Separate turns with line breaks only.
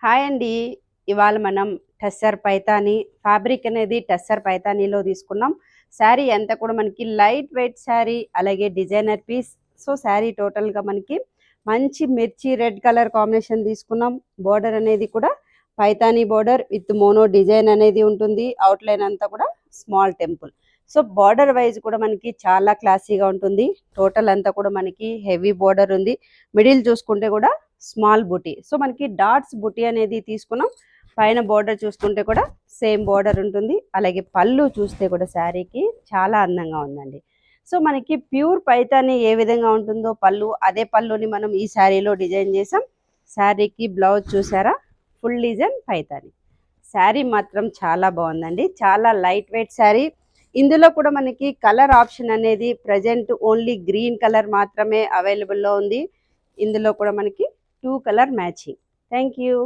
Hi అండి. ఇవాళ మనం టస్సర్ పైతాని ఫ్యాబ్రిక్ అనేది టస్సర్ పైతానీలో తీసుకున్నాం. శారీ అంతా కూడా మనకి లైట్ వెయిట్ శారీ, అలాగే డిజైనర్ పీస్. సో శారీ టోటల్గా మనకి మంచి మిర్చి రెడ్ కలర్ కాంబినేషన్ తీసుకున్నాం. బోర్డర్ అనేది కూడా Paithani border with mono design అనేది ఉంటుంది. అవుట్లైన్ అంతా కూడా small temple. So border wise కూడా మనకి చాలా క్లాసీగా ఉంటుంది. టోటల్ అంతా కూడా మనకి హెవీ బోర్డర్ ఉంది. మిడిల్ చూసుకుంటే కూడా స్మాల్ బుటీ. సో మనకి డాట్స్ బుటీ అనేది తీసుకున్నాం. పైన బోర్డర్ చూసుకుంటే కూడా సేమ్ బోర్డర్ ఉంటుంది. అలాగే పళ్ళు చూస్తే కూడా శారీకి చాలా అందంగా ఉందండి. సో మనకి ప్యూర్ పైతాని ఏ విధంగా ఉంటుందో పళ్ళు, అదే పళ్ళుని మనం ఈ శారీలో డిజైన్ చేసాం. శారీకి బ్లౌజ్ చూసారా, ఫుల్ డిజైన్ పైతాని. శారీ మాత్రం చాలా బాగుందండి. చాలా లైట్ వెయిట్ శారీ. ఇందులో కూడా మనకి కలర్ ఆప్షన్ అనేది ప్రజెంట్ ఓన్లీ గ్రీన్ కలర్ మాత్రమే అవైలబుల్లో ఉంది. ఇందులో కూడా మనకి 2 కలర్ మ్యాచింగ్. Thank you.